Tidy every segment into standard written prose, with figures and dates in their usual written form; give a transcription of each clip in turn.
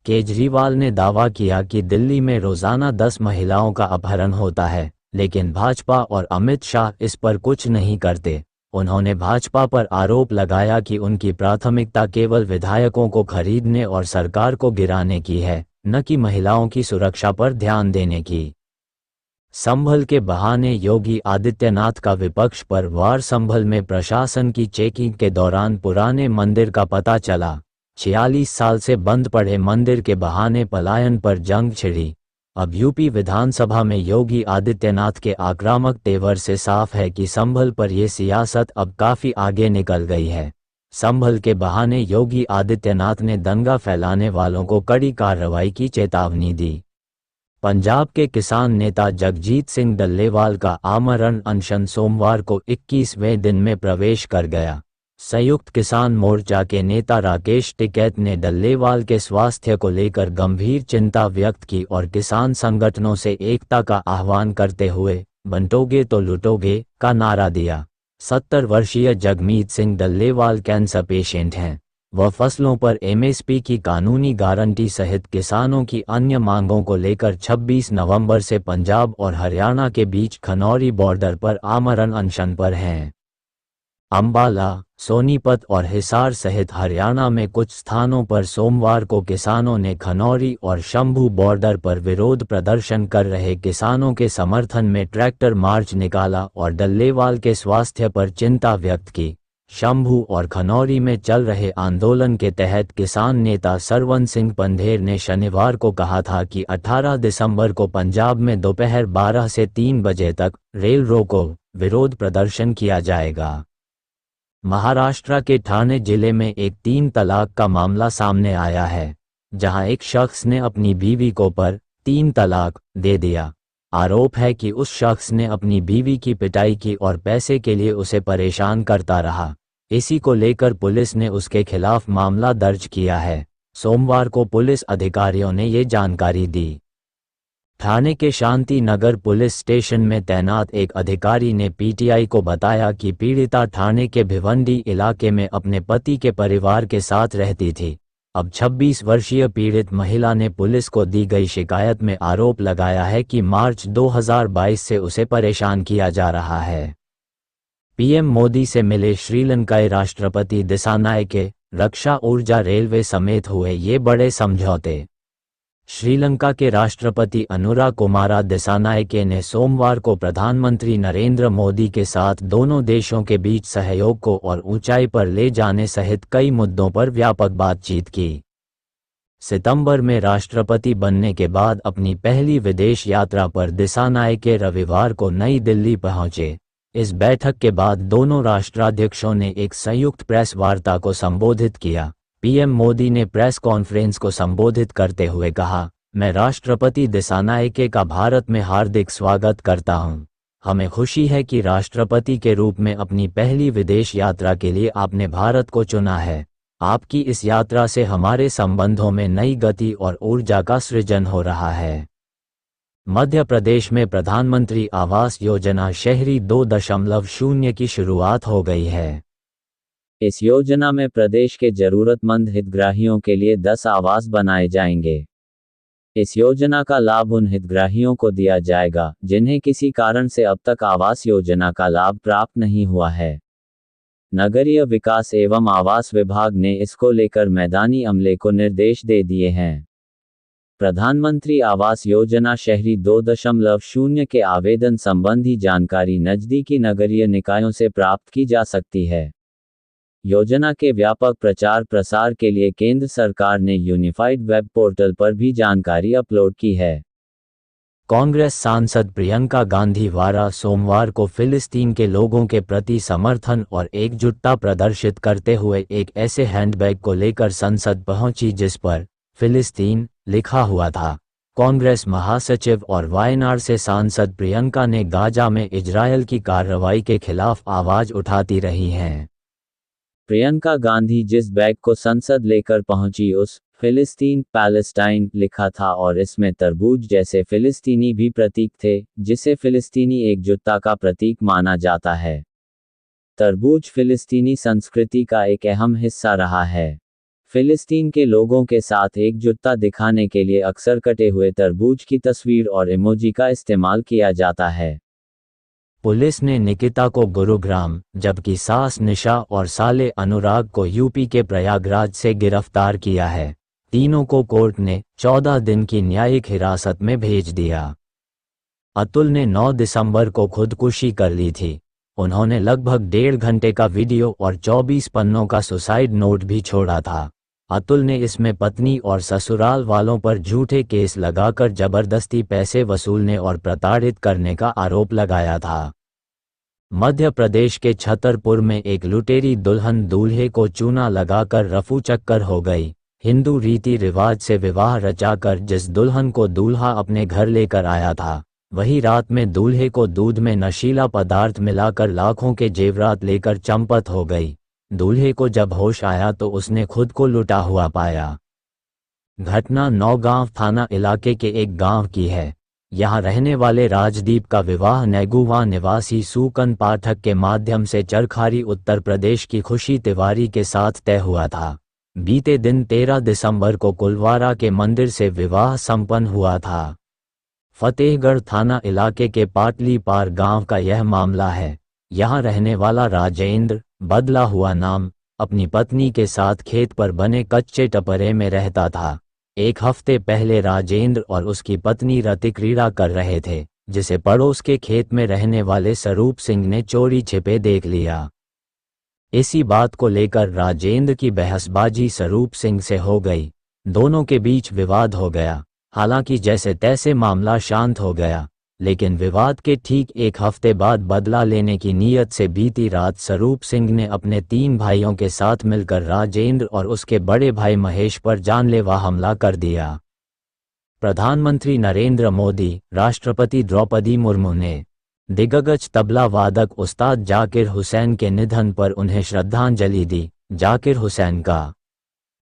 केजरीवाल ने दावा किया कि दिल्ली में रोजाना 10 महिलाओं का अपहरण होता है, लेकिन भाजपा और अमित शाह इस पर कुछ नहीं करते। उन्होंने भाजपा पर आरोप लगाया कि उनकी प्राथमिकता केवल विधायकों को खरीदने और सरकार को गिराने की है, न कि महिलाओं की सुरक्षा पर ध्यान देने की। संभल के बहाने योगी आदित्यनाथ का विपक्ष पर वार। संभल में प्रशासन की चेकिंग के दौरान पुराने मंदिर का पता चला। 46 साल से बंद पड़े मंदिर के बहाने पलायन पर जंग छिड़ी। अब यूपी विधानसभा में योगी आदित्यनाथ के आक्रामक तेवर से साफ है कि संभल पर ये सियासत अब काफी आगे निकल गई है। संभल के बहाने योगी आदित्यनाथ ने दंगा फैलाने वालों को कड़ी कार्रवाई की चेतावनी दी। पंजाब के किसान नेता जगजीत सिंह डल्लेवाल का आमरण अनशन सोमवार को 21वें दिन में प्रवेश कर गया। संयुक्त किसान मोर्चा के नेता राकेश टिकैत ने डल्लेवाल के स्वास्थ्य को लेकर गंभीर चिंता व्यक्त की और किसान संगठनों से एकता का आह्वान करते हुए बंटोगे तो लुटोगे का नारा दिया। 70 वर्षीय जगमीत सिंह डल्लेवाल कैंसर पेशेंट हैं। वह फसलों पर एमएसपी की कानूनी गारंटी सहित किसानों की अन्य मांगों को लेकर 26 नवंबर से पंजाब और हरियाणा के बीच खनौरी बॉर्डर पर आमरण अनशन पर हैं। अंबाला, सोनीपत और हिसार सहित हरियाणा में कुछ स्थानों पर सोमवार को किसानों ने खनौरी और शंभू बॉर्डर पर विरोध प्रदर्शन कर रहे किसानों के समर्थन में ट्रैक्टर मार्च निकाला और डल्लेवाल के स्वास्थ्य पर चिंता व्यक्त की। शंभू और खनौरी में चल रहे आंदोलन के तहत किसान नेता सरवन सिंह पंधेर ने शनिवार को कहा था कि 18 दिसंबर को पंजाब में दोपहर 12 से 3 बजे तक रेल रोको विरोध प्रदर्शन किया जाएगा। महाराष्ट्र के ठाणे जिले में एक 3 तलाक का मामला सामने आया है, जहां एक शख्स ने अपनी बीवी को पर 3 तलाक दे दिया। आरोप है कि उस शख्स ने अपनी बीवी की पिटाई की और पैसे के लिए उसे परेशान करता रहा। इसी को लेकर पुलिस ने उसके खिलाफ मामला दर्ज किया है। सोमवार को पुलिस अधिकारियों ने ये जानकारी दी। ठाणे के शांति नगर पुलिस स्टेशन में तैनात एक अधिकारी ने पीटीआई को बताया कि पीड़िता ठाणे के भिवंडी इलाके में अपने पति के परिवार के साथ रहती थी। अब 26 वर्षीय पीड़ित महिला ने पुलिस को दी गई शिकायत में आरोप लगाया है कि मार्च 2022 से उसे परेशान किया जा रहा है। पीएम मोदी से मिले श्रीलंकाई राष्ट्रपति दिसानायके, रक्षा, ऊर्जा, रेलवे समेत हुए ये बड़े समझौते। श्रीलंका के राष्ट्रपति अनुरा कुमारा दिसानायके ने सोमवार को प्रधानमंत्री नरेंद्र मोदी के साथ दोनों देशों के बीच सहयोग को और ऊंचाई पर ले जाने सहित कई मुद्दों पर व्यापक बातचीत की। सितंबर में राष्ट्रपति बनने के बाद अपनी पहली विदेश यात्रा पर दिसानायके रविवार को नई दिल्ली पहुंचे। इस बैठक के बाद दोनों राष्ट्राध्यक्षों ने एक संयुक्त प्रेस वार्ता को संबोधित किया। पीएम मोदी ने प्रेस कॉन्फ्रेंस को संबोधित करते हुए कहा, मैं राष्ट्रपति दिसानायके का भारत में हार्दिक स्वागत करता हूं। हमें खुशी है कि राष्ट्रपति के रूप में अपनी पहली विदेश यात्रा के लिए आपने भारत को चुना है। आपकी इस यात्रा से हमारे संबंधों में नई गति और ऊर्जा का सृजन हो रहा है। मध्य प्रदेश में प्रधानमंत्री आवास योजना शहरी 2.0 की शुरुआत हो गई है। इस योजना में प्रदेश के जरूरतमंद हितग्राहियों के लिए 10 आवास बनाए जाएंगे। इस योजना का लाभ उन हितग्राहियों को दिया जाएगा जिन्हें किसी कारण से अब तक आवास योजना का लाभ प्राप्त नहीं हुआ है। नगरीय विकास एवं आवास विभाग ने इसको लेकर मैदानी अमले को निर्देश दे दिए हैं। प्रधानमंत्री आवास योजना शहरी 2.0 के आवेदन संबंधी जानकारी नजदीकी नगरीय निकायों से प्राप्त की जा सकती है। योजना के व्यापक प्रचार प्रसार के लिए केंद्र सरकार ने यूनिफाइड वेब पोर्टल पर भी जानकारी अपलोड की है। कांग्रेस सांसद प्रियंका गांधी वारा सोमवार को फिलिस्तीन के लोगों के प्रति समर्थन और एकजुटता प्रदर्शित करते हुए एक ऐसे हैंडबैग को लेकर संसद पहुंची जिस पर फिलिस्तीन लिखा हुआ था। कांग्रेस महासचिव और वायनाड से सांसद प्रियंका ने गाजा में इजरायल की कार्रवाई के खिलाफ आवाज उठाती रही हैं। प्रियंका गांधी जिस बैग को संसद लेकर पहुंची उस फिलिस्तीन पैलेस्टाइन लिखा था और इसमें तरबूज जैसे फिलिस्तीनी भी प्रतीक थे, जिसे फिलिस्तीनी एकजुटता का प्रतीक माना जाता है। तरबूज फिलिस्तीनी संस्कृति का एक अहम हिस्सा रहा है। फिलिस्तीन के लोगों के साथ एकजुटता दिखाने के लिए अक्सर कटे हुए तरबूज की तस्वीर और इमोजी का इस्तेमाल किया जाता है। पुलिस ने निकिता को गुरुग्राम, जबकि सास निशा और साले अनुराग को यूपी के प्रयागराज से गिरफ्तार किया है। तीनों को कोर्ट ने 14 दिन की न्यायिक हिरासत में भेज दिया। अतुल ने 9 दिसंबर को खुदकुशी कर ली थी। उन्होंने लगभग 1.5 घंटे का वीडियो और 24 पन्नों का सुसाइड नोट भी छोड़ा था। अतुल ने इसमें पत्नी और ससुराल वालों पर झूठे केस लगाकर जबरदस्ती पैसे वसूलने और प्रताड़ित करने का आरोप लगाया था। मध्य प्रदेश के छतरपुर में एक लुटेरी दुल्हन दूल्हे को चूना लगाकर रफू चक्कर हो गई। हिंदू रीति रिवाज से विवाह रचाकर जिस दुल्हन को दूल्हा अपने घर लेकर आया था, वही रात में दूल्हे को दूध में नशीला पदार्थ मिलाकर लाखों के जेवरात लेकर चंपत हो गई। दूल्हे को जब होश आया तो उसने खुद को लुटा हुआ पाया। घटना नौगांव थाना इलाके के एक गांव की है। यहां रहने वाले राजदीप का विवाह नेगुवा निवासी सुकन पाठक के माध्यम से चरखारी उत्तर प्रदेश की खुशी तिवारी के साथ तय हुआ था। बीते दिन 13 दिसंबर को कुलवारा के मंदिर से विवाह संपन्न हुआ था। फतेहगढ़ थाना इलाके के पाटली पार गांव का यह मामला है। यहां रहने वाला राजेंद्र, बदला हुआ नाम, अपनी पत्नी के साथ खेत पर बने कच्चे टपरे में रहता था। एक हफ्ते पहले राजेंद्र और उसकी पत्नी रति क्रीड़ा कर रहे थे, जिसे पड़ोस के खेत में रहने वाले स्वरूप सिंह ने चोरी छिपे देख लिया। इसी बात को लेकर राजेंद्र की बहसबाजी स्वरूप सिंह से हो गई। दोनों के बीच विवाद हो गया। हालांकि जैसे तैसे मामला शांत हो गया, लेकिन विवाद के ठीक एक हफ्ते बाद बदला लेने की नीयत से बीती रात स्वरूप सिंह ने अपने 3 भाइयों के साथ मिलकर राजेंद्र और उसके बड़े भाई महेश पर जानलेवा हमला कर दिया। प्रधानमंत्री नरेंद्र मोदी, राष्ट्रपति द्रौपदी मुर्मू ने दिग्गज तबला वादक उस्ताद जाकिर हुसैन के निधन पर उन्हें श्रद्धांजलि दी। जाकिर हुसैन का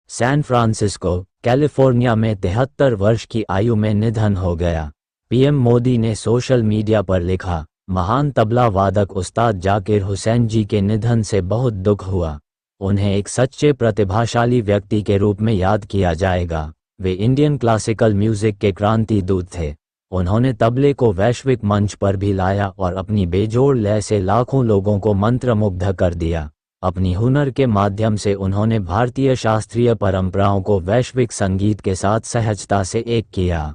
सैन फ्रांसिस्को, कैलिफोर्निया में 73 वर्ष की आयु में निधन हो गया। पीएम मोदी ने सोशल मीडिया पर लिखा, महान तबला वादक उस्ताद जाकिर हुसैन जी के निधन से बहुत दुख हुआ। उन्हें एक सच्चे प्रतिभाशाली व्यक्ति के रूप में याद किया जाएगा। वे इंडियन क्लासिकल म्यूजिक के क्रांति दूत थे। उन्होंने तबले को वैश्विक मंच पर भी लाया और अपनी बेजोड़ लय से लाखों लोगों को मंत्रमुग्ध कर दिया। अपनी हुनर के माध्यम से उन्होंने भारतीय शास्त्रीय परंपराओं को वैश्विक संगीत के साथ सहजता से एक किया।